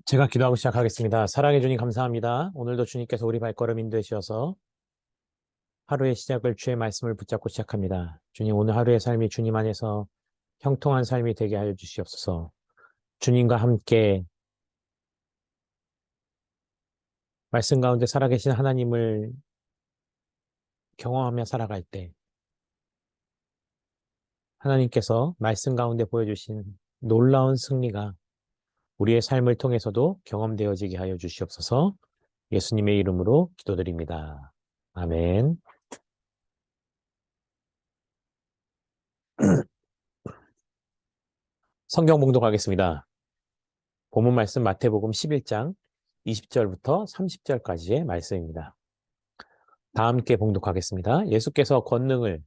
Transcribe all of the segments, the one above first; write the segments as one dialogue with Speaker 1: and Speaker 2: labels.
Speaker 1: 제가 기도하고 시작하겠습니다. 사랑해 주님 감사합니다. 오늘도 주님께서 우리 발걸음 인도해주셔서 하루의 시작을 주의 말씀을 붙잡고 시작합니다. 주님, 오늘 하루의 삶이 주님 안에서 형통한 삶이 되게 하여 주시옵소서. 주님과 함께 말씀 가운데 살아계신 하나님을 경험하며 살아갈 때 하나님께서 말씀 가운데 보여주신 놀라운 승리가 우리의 삶을 통해서도 경험되어지게 하여 주시옵소서. 예수님의 이름으로 기도드립니다. 아멘. 성경 봉독하겠습니다. 본문 말씀 마태복음 11장 20절부터 30절까지의 말씀입니다. 다 함께 봉독하겠습니다. 예수께서 권능을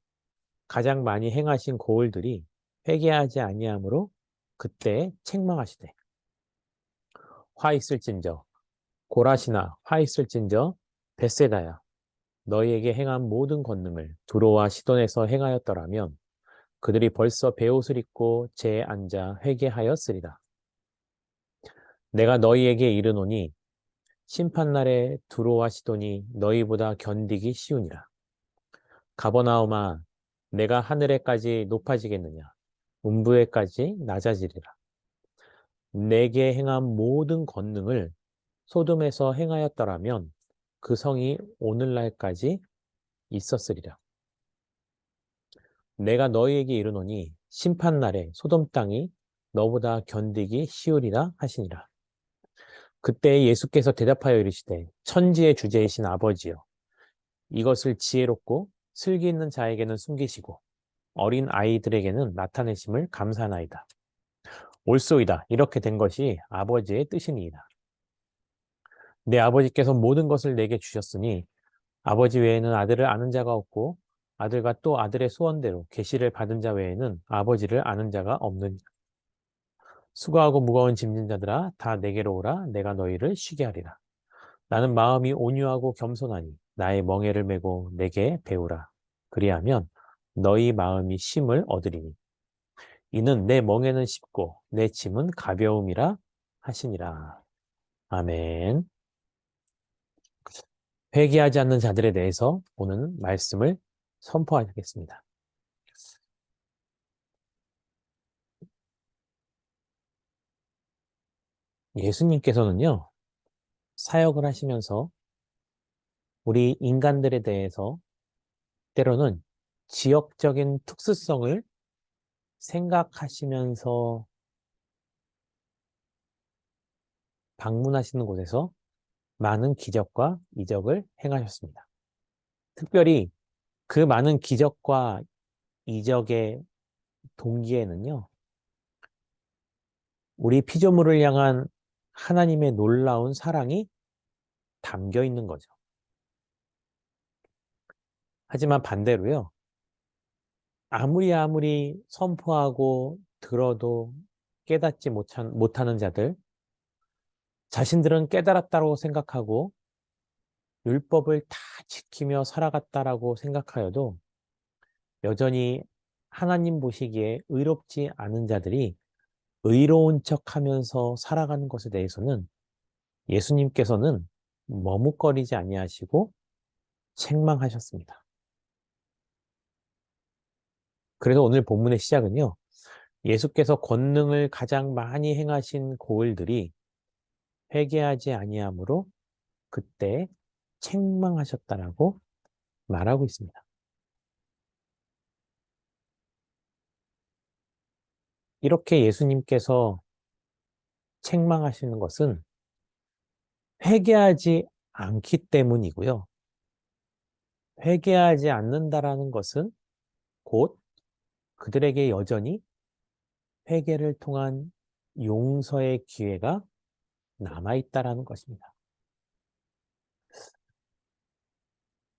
Speaker 1: 가장 많이 행하신 고을들이 회개하지 아니하므로 그때 책망하시되 화 있을진저 고라시나 화 있을진저 벳세다야 너희에게 행한 모든 권능을 두로와 시돈에서 행하였더라면 그들이 벌써 베옷을 입고 재에 앉아 회개하였으리라. 내가 너희에게 이르노니 심판날에 두로와 시돈이 너희보다 견디기 쉬우니라. 가버나움아, 내가 하늘에까지 높아지겠느냐? 음부에까지 낮아지리라. 내게 행한 모든 권능을 소돔에서 행하였더라면 그 성이 오늘날까지 있었으리라. 내가 너희에게 이르노니 심판날에 소돔 땅이 너보다 견디기 쉬우리라 하시니라. 그때 예수께서 대답하여 이르시되 천지의 주제이신 아버지여 이것을 지혜롭고 슬기 있는 자에게는 숨기시고 어린 아이들에게는 나타내심을 감사하나이다. 옳소이다. 이렇게 된 것이 아버지의 뜻이니이다. 내 아버지께서 모든 것을 내게 주셨으니 아버지 외에는 아들을 아는 자가 없고 아들과 또 아들의 소원대로 계시를 받은 자 외에는 아버지를 아는 자가 없느니라. 수고하고 무거운 짐진 자들아 다 내게로 오라 내가 너희를 쉬게 하리라. 나는 마음이 온유하고 겸손하니 나의 멍에를 메고 내게 배우라. 그리하면 너희 마음이 쉼을 얻으리니 이는 내 멍에는 쉽고 내 짐은 가벼움이라 하시니라. 아멘. 회개하지 않는 자들에 대해서 오늘 말씀을 선포하겠습니다. 예수님께서는요, 사역을 하시면서 우리 인간들에 대해서 때로는 지역적인 특수성을 생각하시면서 방문하시는 곳에서 많은 기적과 이적을 행하셨습니다. 특별히 그 많은 기적과 이적의 동기에는요, 우리 피조물을 향한 하나님의 놀라운 사랑이 담겨 있는 거죠. 하지만 반대로요, 아무리 선포하고 들어도 깨닫지 못하는 자들, 자신들은 깨달았다고 생각하고 율법을 다 지키며 살아갔다라고 생각하여도 여전히 하나님 보시기에 의롭지 않은 자들이 의로운 척 하면서 살아가는 것에 대해서는 예수님께서는 머뭇거리지 아니하시고 책망하셨습니다. 그래서 오늘 본문의 시작은요. 예수께서 권능을 가장 많이 행하신 고을들이 회개하지 아니하므로 그때 책망하셨다라고 말하고 있습니다. 이렇게 예수님께서 책망하시는 것은 회개하지 않기 때문이고요. 회개하지 않는다라는 것은 곧 그들에게 여전히 회개를 통한 용서의 기회가 남아있다라는 것입니다.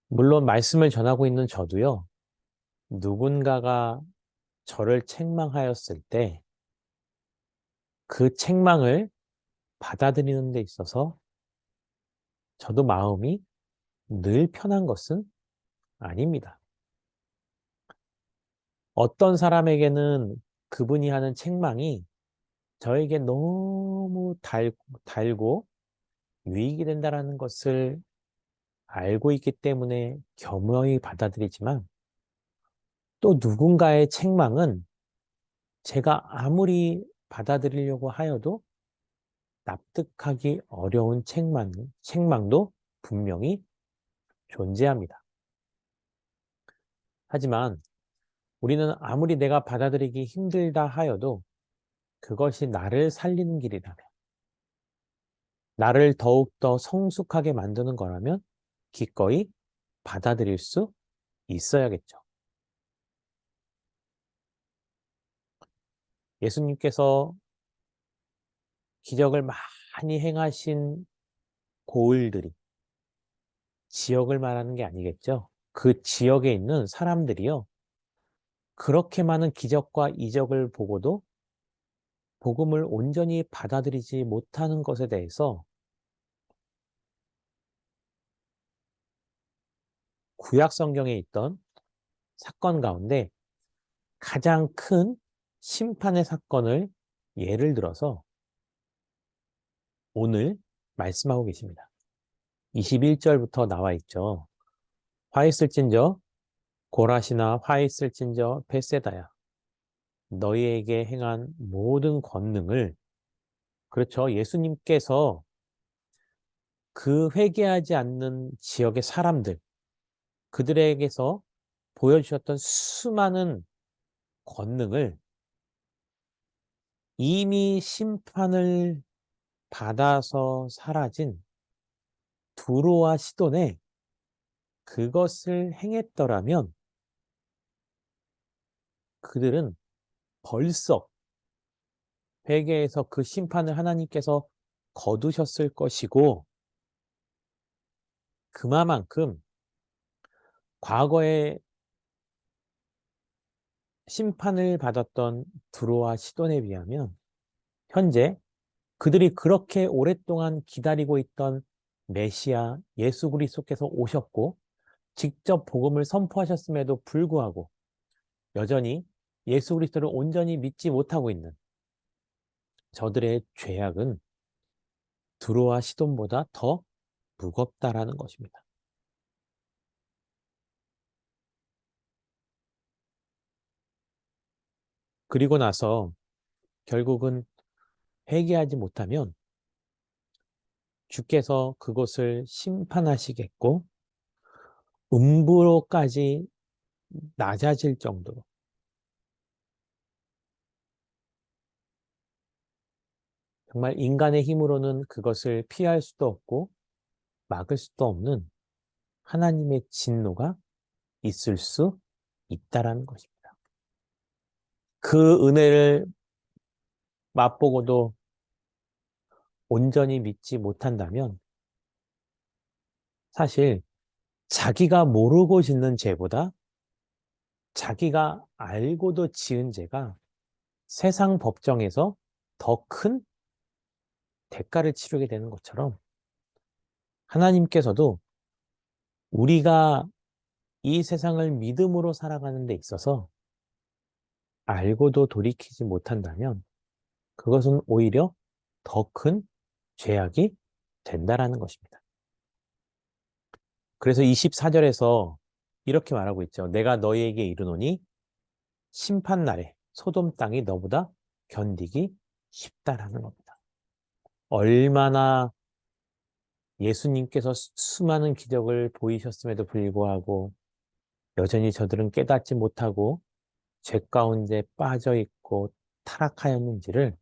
Speaker 1: 물론 말씀을 전하고 있는 저도요, 누군가가 저를 책망하였을 때 그 책망을 받아들이는 데 있어서 저도 마음이 늘 편한 것은 아닙니다. 어떤 사람에게는 그분이 하는 책망이 저에게 너무 달고 유익이 된다라는 것을 알고 있기 때문에 겸허히 받아들이지만 또 누군가의 책망은 제가 아무리 받아들이려고 하여도 납득하기 어려운 책망도 분명히 존재합니다. 하지만 우리는 아무리 내가 받아들이기 힘들다 하여도 그것이 나를 살리는 길이라면, 나를 더욱더 성숙하게 만드는 거라면 기꺼이 받아들일 수 있어야겠죠. 예수님께서 기적을 많이 행하신 고을들이 지역을 말하는 게 아니겠죠. 그 지역에 있는 사람들이요. 그렇게 많은 기적과 이적을 보고도 복음을 온전히 받아들이지 못하는 것에 대해서 구약 성경에 있던 사건 가운데 가장 큰 심판의 사건을 예를 들어서 오늘 말씀하고 계십니다. 21절부터 나와 있죠. 화 있을진저 고라시나 화 있을진저 벳세다야 너희에게 행한 모든 권능을 그렇죠. 예수님께서 그 회개하지 않는 지역의 사람들 그들에게서 보여주셨던 수많은 권능을 이미 심판을 받아서 사라진 두로와 시돈에 그것을 행했더라면 그들은 벌써 회개에서 그 심판을 하나님께서 거두셨을 것이고 그만큼 과거에 심판을 받았던 두로와 시돈에 비하면 현재 그들이 그렇게 오랫동안 기다리고 있던 메시아 예수 그리스도께서 오셨고 직접 복음을 선포하셨음에도 불구하고 여전히 예수 그리스도를 온전히 믿지 못하고 있는 저들의 죄악은 두로와 시돈보다 더 무겁다라는 것입니다. 그리고 나서 결국은 회개하지 못하면 주께서 그곳을 심판하시겠고 음부로까지 낮아질 정도로 정말 인간의 힘으로는 그것을 피할 수도 없고 막을 수도 없는 하나님의 진노가 있을 수 있다라는 것입니다. 그 은혜를 맛보고도 온전히 믿지 못한다면 사실 자기가 모르고 짓는 죄보다 자기가 알고도 지은 죄가 세상 법정에서 더 큰 대가를 치르게 되는 것처럼 하나님께서도 우리가 이 세상을 믿음으로 살아가는 데 있어서 알고도 돌이키지 못한다면 그것은 오히려 더 큰 죄악이 된다라는 것입니다. 그래서 24절에서 이렇게 말하고 있죠. 내가 너희에게 이르노니 심판 날에 소돔 땅이 너보다 견디기 쉽다라는 겁니다. 얼마나 예수님께서 수많은 기적을 보이셨음에도 불구하고 여전히 저들은 깨닫지 못하고 죄 가운데 빠져 있고 타락하였는지를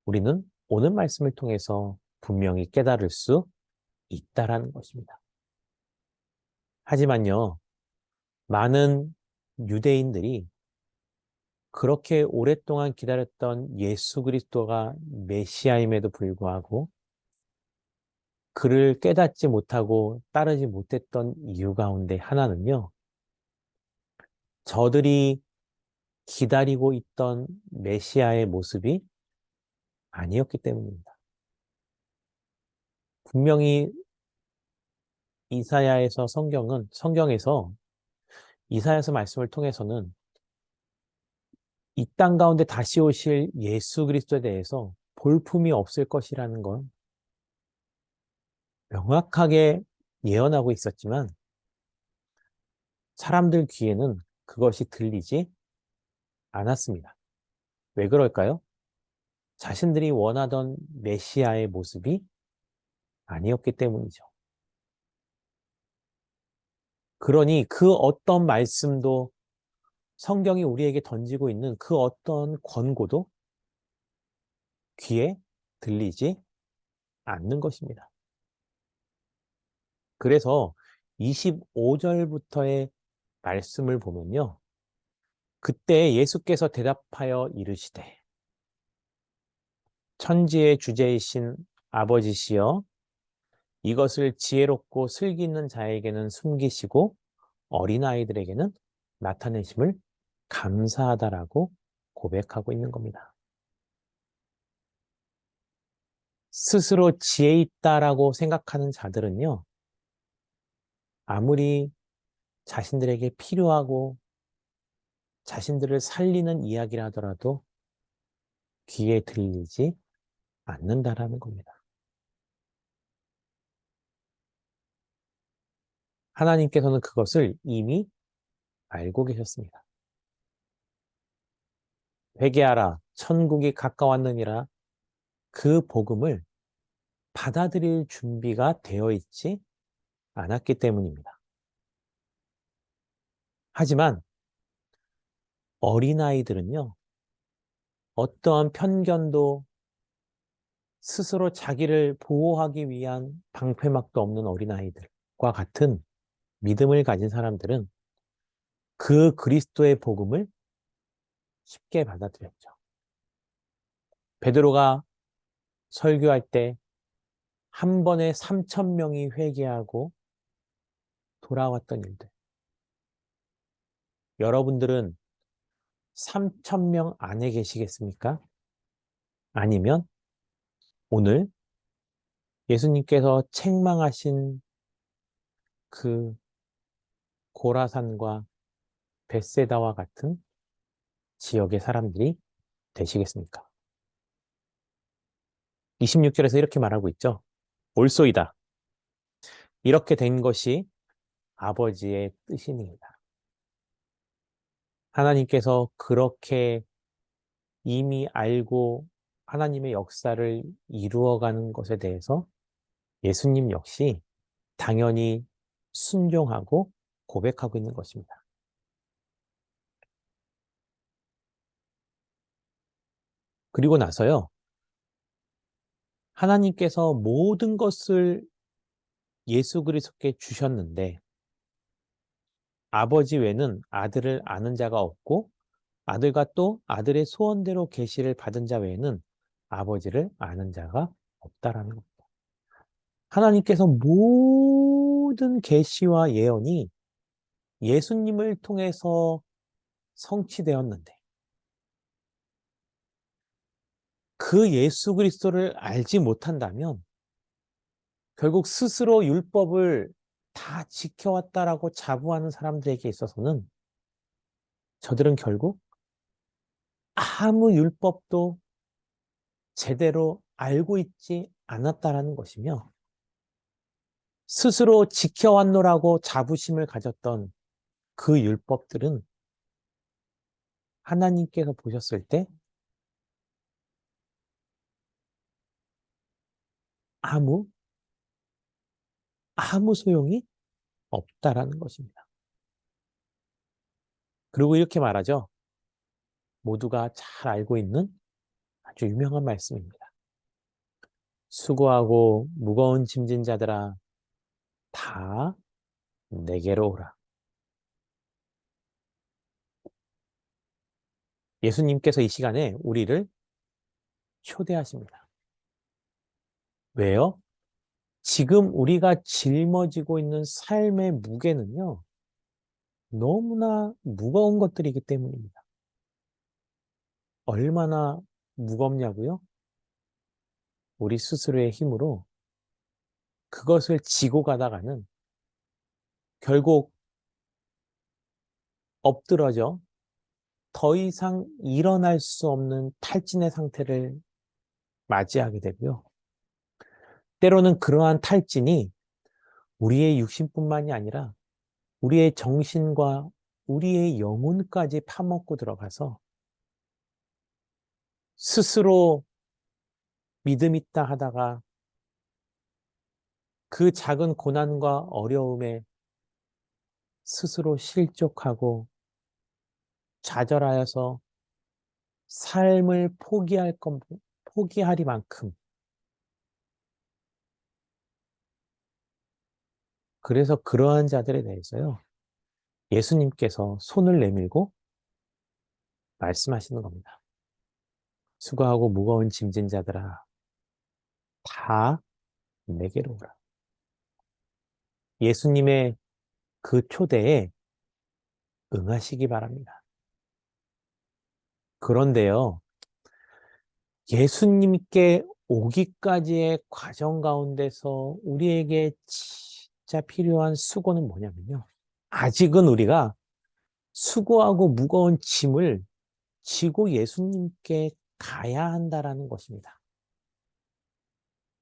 Speaker 1: 우리는 오늘 말씀을 통해서 분명히 깨달을 수 있다라는 것입니다. 하지만요, 많은 유대인들이 그렇게 오랫동안 기다렸던 예수 그리스도가 메시아임에도 불구하고 그를 깨닫지 못하고 따르지 못했던 이유 가운데 하나는요, 저들이 기다리고 있던 메시아의 모습이 아니었기 때문입니다. 분명히 성경에서 이사야서 말씀을 통해서는 이 땅 가운데 다시 오실 예수 그리스도에 대해서 볼품이 없을 것이라는 건 명확하게 예언하고 있었지만 사람들 귀에는 그것이 들리지 않았습니다. 왜 그럴까요? 자신들이 원하던 메시아의 모습이 아니었기 때문이죠. 그러니 그 어떤 말씀도 성경이 우리에게 던지고 있는 그 어떤 권고도 귀에 들리지 않는 것입니다. 그래서 25절부터의 말씀을 보면요. 그때 예수께서 대답하여 이르시되 천지의 주제이신 아버지시여 이것을 지혜롭고 슬기 있는 자에게는 숨기시고 어린아이들에게는 나타내심을 감사하다라고 고백하고 있는 겁니다. 스스로 지혜 있다라고 생각하는 자들은요, 아무리 자신들에게 필요하고 자신들을 살리는 이야기를 하더라도 귀에 들리지 않는다라는 겁니다. 하나님께서는 그것을 이미 알고 계셨습니다. 회개하라, 천국이 가까웠느니라 그 복음을 받아들일 준비가 되어 있지 않았기 때문입니다. 하지만 어린아이들은요, 어떠한 편견도 스스로 자기를 보호하기 위한 방패막도 없는 어린아이들과 같은 믿음을 가진 사람들은 그 그리스도의 복음을 쉽게 받아들였죠. 베드로가 설교할 때 한 번에 3천 명이 회개하고 돌아왔던 일들. 여러분들은 3천 명 안에 계시겠습니까? 아니면 오늘 예수님께서 책망하신 그 고라산과 벳세다와 같은 지역의 사람들이 되시겠습니까? 26절에서 이렇게 말하고 있죠. 옳소이다. 이렇게 된 것이 아버지의 뜻이니이다. 하나님께서 그렇게 이미 알고 하나님의 역사를 이루어가는 것에 대해서 예수님 역시 당연히 순종하고 고백하고 있는 것입니다. 그리고 나서요, 하나님께서 모든 것을 예수 그리스도께 주셨는데 아버지 외에는 아들을 아는 자가 없고 아들과 또 아들의 소원대로 계시를 받은 자 외에는 아버지를 아는 자가 없다라는 겁니다. 하나님께서 모든 계시와 예언이 예수님을 통해서 성취되었는데 그 예수 그리스도를 알지 못한다면 결국 스스로 율법을 다 지켜왔다라고 자부하는 사람들에게 있어서는 저들은 결국 아무 율법도 제대로 알고 있지 않았다라는 것이며 스스로 지켜왔노라고 자부심을 가졌던 그 율법들은 하나님께서 보셨을 때 아무, 아무 소용이 없다라는 것입니다. 그리고 이렇게 말하죠. 모두가 잘 알고 있는 아주 유명한 말씀입니다. 수고하고 무거운 짐진 자들아 다 내게로 오라. 예수님께서 이 시간에 우리를 초대하십니다. 왜요? 지금 우리가 짊어지고 있는 삶의 무게는요, 너무나 무거운 것들이기 때문입니다. 얼마나 무겁냐고요? 우리 스스로의 힘으로 그것을 지고 가다가는 결국 엎드러져 더 이상 일어날 수 없는 탈진의 상태를 맞이하게 되고요. 때로는 그러한 탈진이 우리의 육신뿐만이 아니라 우리의 정신과 우리의 영혼까지 파먹고 들어가서 스스로 믿음 있다 하다가 그 작은 고난과 어려움에 스스로 실족하고 좌절하여서 삶을 포기하리만큼 그래서 그러한 자들에 대해서요. 예수님께서 손을 내밀고 말씀하시는 겁니다. 수고하고 무거운 짐진 자들아 다 내게로 오라. 예수님의 그 초대에 응하시기 바랍니다. 그런데요. 예수님께 오기까지의 과정 가운데서 우리에게 진짜 필요한 수고는 뭐냐면요. 아직은 우리가 수고하고 무거운 짐을 지고 예수님께 가야 한다라는 것입니다.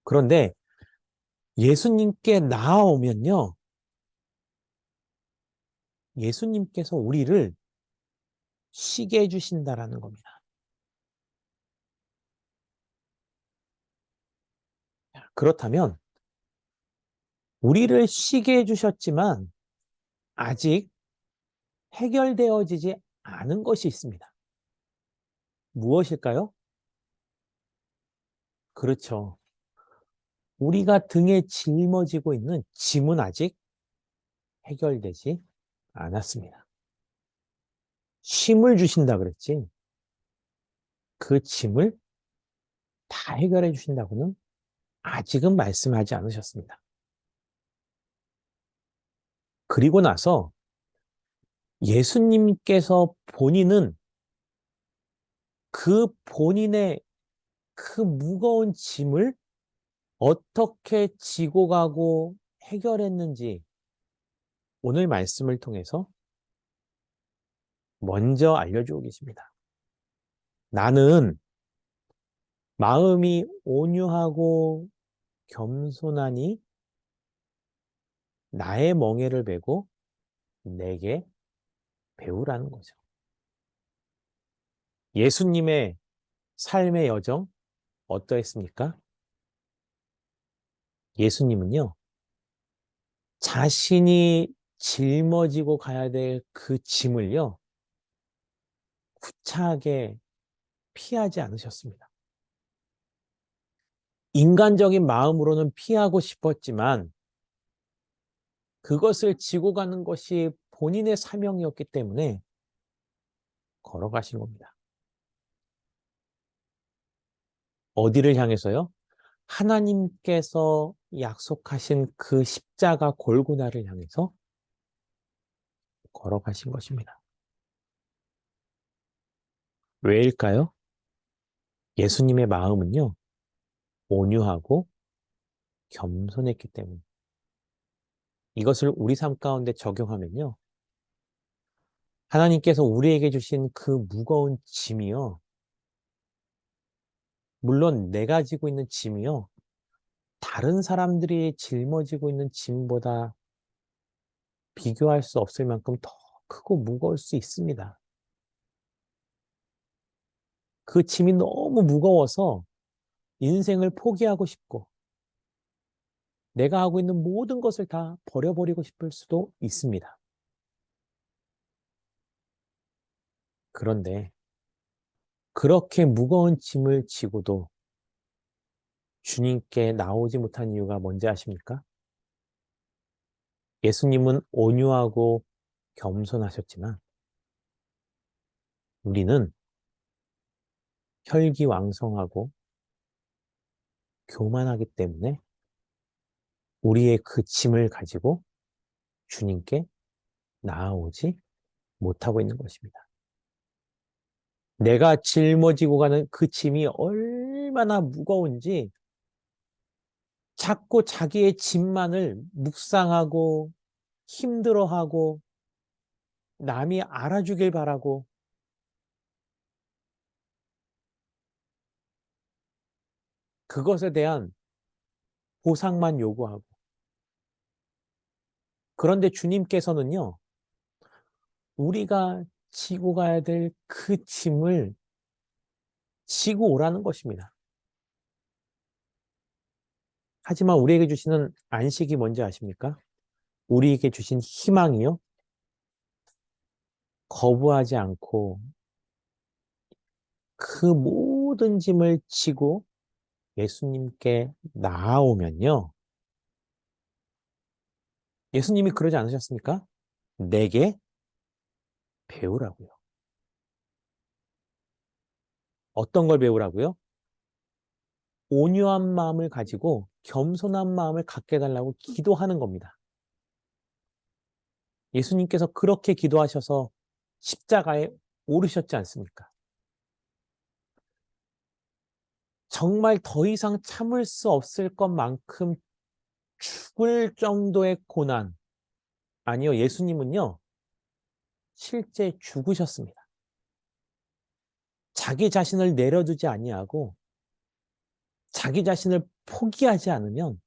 Speaker 1: 그런데 예수님께 나아오면요. 예수님께서 우리를 쉬게 해주신다라는 겁니다. 그렇다면 우리를 쉬게 해주셨지만 아직 해결되어지지 않은 것이 있습니다. 무엇일까요? 그렇죠. 우리가 등에 짊어지고 있는 짐은 아직 해결되지 않았습니다. 쉼을 주신다 그랬지. 그 짐을 다 해결해 주신다고는 아직은 말씀하지 않으셨습니다. 그리고 나서 예수님께서 본인은 그 본인의 그 무거운 짐을 어떻게 지고 가고 해결했는지 오늘 말씀을 통해서 먼저 알려주고 계십니다. 나는 마음이 온유하고 겸손하니 나의 멍에를 메고 내게 배우라는 거죠. 예수님의 삶의 여정 어떠했습니까? 예수님은요, 자신이 짊어지고 가야 될 그 짐을요, 구차하게 피하지 않으셨습니다. 인간적인 마음으로는 피하고 싶었지만 그것을 지고 가는 것이 본인의 사명이었기 때문에 걸어가신 겁니다. 어디를 향해서요? 하나님께서 약속하신 그 십자가 골고나를 향해서 걸어가신 것입니다. 왜일까요? 예수님의 마음은요, 온유하고 겸손했기 때문에 이것을 우리 삶 가운데 적용하면요, 하나님께서 우리에게 주신 그 무거운 짐이요, 물론 내가 지고 있는 짐이요, 다른 사람들이 짊어지고 있는 짐보다 비교할 수 없을 만큼 더 크고 무거울 수 있습니다. 그 짐이 너무 무거워서 인생을 포기하고 싶고 내가 하고 있는 모든 것을 다 버려버리고 싶을 수도 있습니다. 그런데 그렇게 무거운 짐을 지고도 주님께 나오지 못한 이유가 뭔지 아십니까? 예수님은 온유하고 겸손하셨지만 우리는 혈기왕성하고 교만하기 때문에 우리의 그 짐을 가지고 주님께 나아오지 못하고 있는 것입니다. 내가 짊어지고 가는 그 짐이 얼마나 무거운지 자꾸 자기의 짐만을 묵상하고 힘들어하고 남이 알아주길 바라고 그것에 대한 보상만 요구하고. 그런데 주님께서는요, 우리가 지고 가야 될 그 짐을 지고 오라는 것입니다. 하지만 우리에게 주시는 안식이 뭔지 아십니까? 우리에게 주신 희망이요, 거부하지 않고 그 모든 짐을 지고 예수님께 나아오면요. 예수님이 그러지 않으셨습니까? 내게 배우라고요. 어떤 걸 배우라고요? 온유한 마음을 가지고 겸손한 마음을 갖게 해달라고 기도하는 겁니다. 예수님께서 그렇게 기도하셔서 십자가에 오르셨지 않습니까? 정말 더 이상 참을 수 없을 것만큼 죽을 정도의 고난. 아니요, 예수님은요, 실제 죽으셨습니다. 자기 자신을 내려두지 아니하고 자기 자신을 포기하지 않으면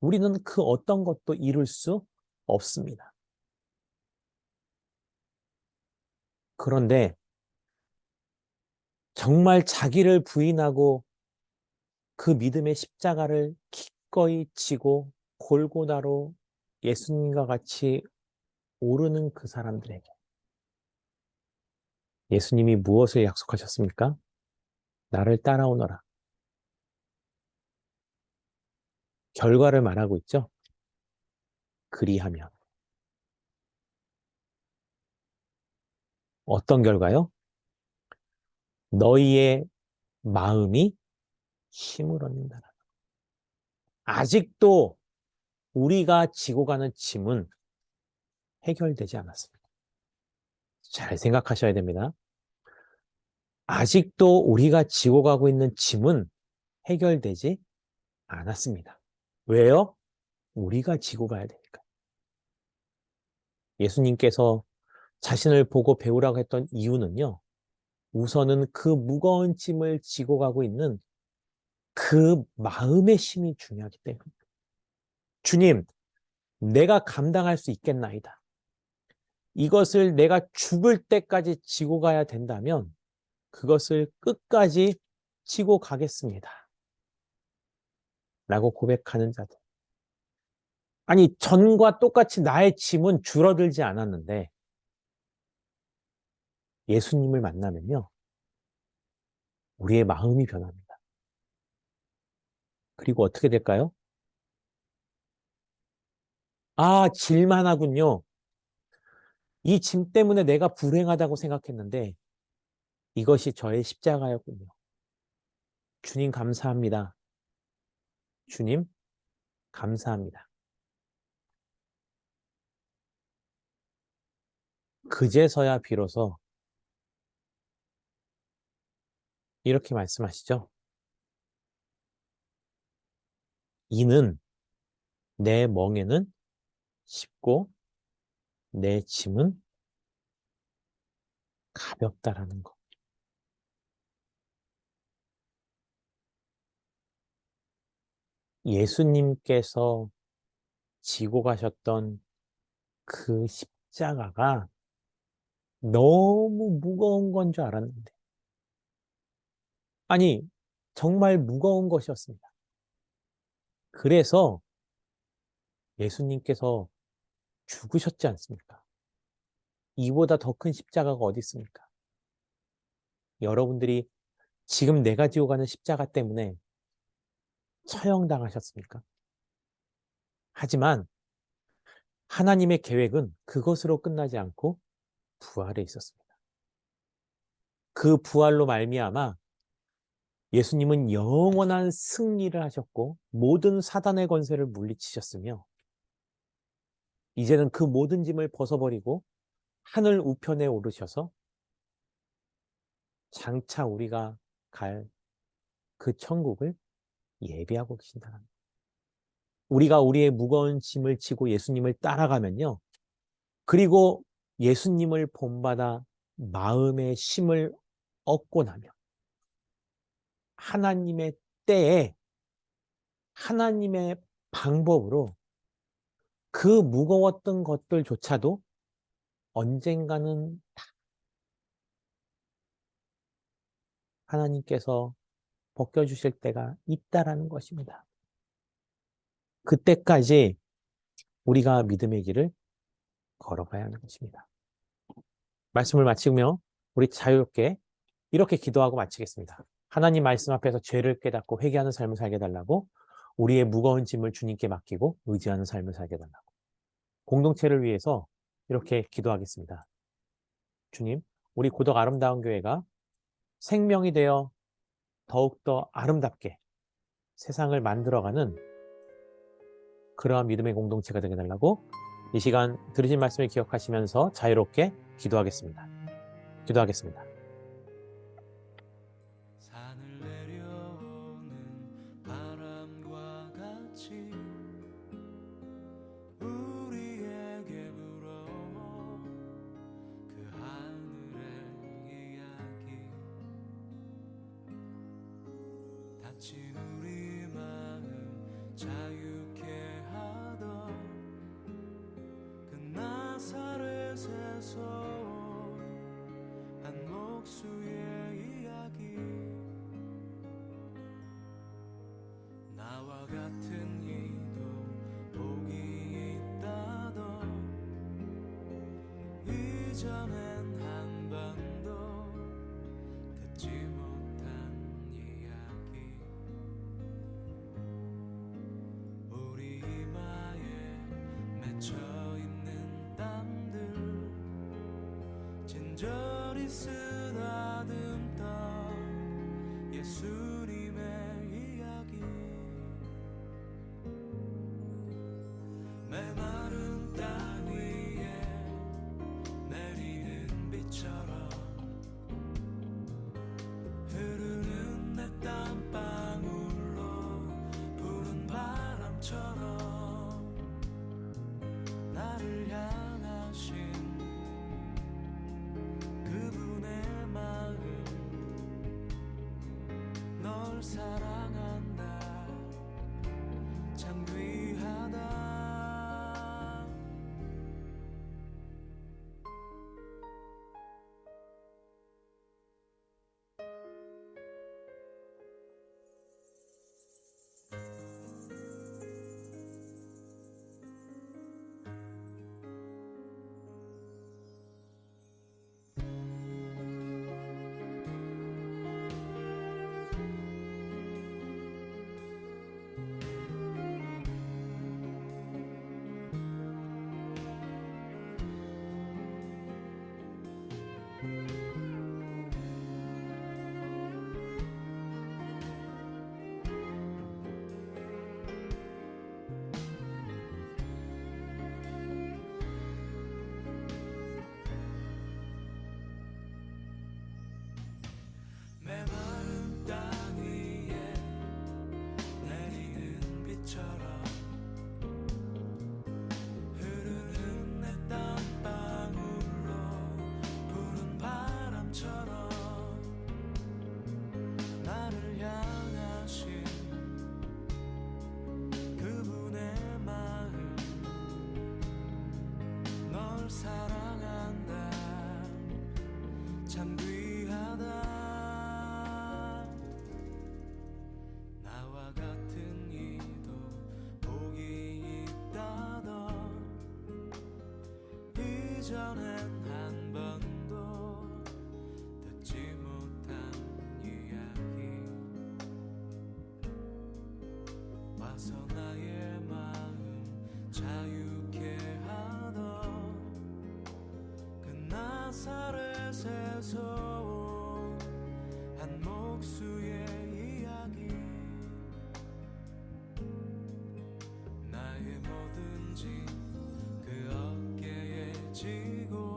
Speaker 1: 우리는 그 어떤 것도 이룰 수 없습니다. 그런데 정말 자기를 부인하고 그 믿음의 십자가를 기꺼이 지고 골고다로 예수님과 같이 오르는 그 사람들에게 예수님이 무엇을 약속하셨습니까? 나를 따라오너라. 결과를 말하고 있죠. 그리하면. 어떤 결과요? 너희의 마음이 힘을 얻는다. 아직도 우리가 지고 가는 짐은 해결되지 않았습니다. 잘 생각하셔야 됩니다. 아직도 우리가 지고 가고 있는 짐은 해결되지 않았습니다. 왜요? 우리가 지고 가야 되니까. 예수님께서 자신을 보고 배우라고 했던 이유는요. 우선은 그 무거운 짐을 지고 가고 있는 그 마음의 힘이 중요하기 때문입니다. 주님, 내가 감당할 수 있겠나이다. 이것을 내가 죽을 때까지 지고 가야 된다면 그것을 끝까지 지고 가겠습니다. 라고 고백하는 자들. 아니, 전과 똑같이 나의 짐은 줄어들지 않았는데 예수님을 만나면요. 우리의 마음이 변합니다. 그리고 어떻게 될까요? 아, 질만하군요. 이 짐 때문에 내가 불행하다고 생각했는데 이것이 저의 십자가였군요. 주님 감사합니다. 주님 감사합니다. 그제서야 비로소 이렇게 말씀하시죠. 이는 내 멍에는 쉽고 내 짐은 가볍다라는 것. 예수님께서 지고 가셨던 그 십자가가 너무 무거운 건 줄 알았는데. 아니, 정말 무거운 것이었습니다. 그래서 예수님께서 죽으셨지 않습니까? 이보다 더 큰 십자가가 어디 있습니까? 여러분들이 지금 내가 지고 가는 십자가 때문에 처형당하셨습니까? 하지만 하나님의 계획은 그것으로 끝나지 않고 부활에 있었습니다. 그 부활로 말미암아 예수님은 영원한 승리를 하셨고 모든 사단의 권세를 물리치셨으며 이제는 그 모든 짐을 벗어버리고 하늘 우편에 오르셔서 장차 우리가 갈 그 천국을 예비하고 계신다는 거예요. 우리가 우리의 무거운 짐을 지고 예수님을 따라가면요. 그리고 예수님을 본받아 마음의 힘을 얻고 나면 하나님의 때에 하나님의 방법으로 그 무거웠던 것들조차도 언젠가는 하나님께서 벗겨주실 때가 있다라는 것입니다. 그때까지 우리가 믿음의 길을 걸어가야 하는 것입니다. 말씀을 마치며 우리 자유롭게 이렇게 기도하고 마치겠습니다. 하나님 말씀 앞에서 죄를 깨닫고 회개하는 삶을 살게 해달라고, 우리의 무거운 짐을 주님께 맡기고 의지하는 삶을 살게 해달라고, 공동체를 위해서 이렇게 기도하겠습니다. 주님, 우리 고덕 아름다운 교회가 생명이 되어 더욱더 아름답게 세상을 만들어가는 그러한 믿음의 공동체가 되게 해달라고, 이 시간 들으신 말씀을 기억하시면서 자유롭게 기도하겠습니다. 기도하겠습니다.
Speaker 2: 산을 내려오는 바람과 같이 우리에게 불어오 그 하늘의 이야기, 다친 우리 마음 자유케 하던 그 나사렛에서 한 목수의 이야기, 나와 같은 이도 복이 있다던 이전엔 한 번도 듣지 못한 이야기, 우리 이마에 맺혀있는 땀들 진저리 쓰다듬던 예수님의 이야기, 메마른 땅 위에 내리는 비처럼 흐르는 내 땀방울로 부는 바람처럼 나를 향하신 그분의 마음, 널 사랑한다 참 귀하다. 메마른 땅 위에 내리는 비처럼 흐르는 내 땀방울로 부는 바람처럼 나를 향하신 그분의 마음, 널 사랑한다 참 귀하다. 나와 같은 이도 복이 있다던 이전엔 한 번도 듣지 못한 이야기, 와서 나의 마음 자유케 하던 그 나사렛에서 온 한 목수의 이야기, 나의 모든 짐 그 어깨에 지고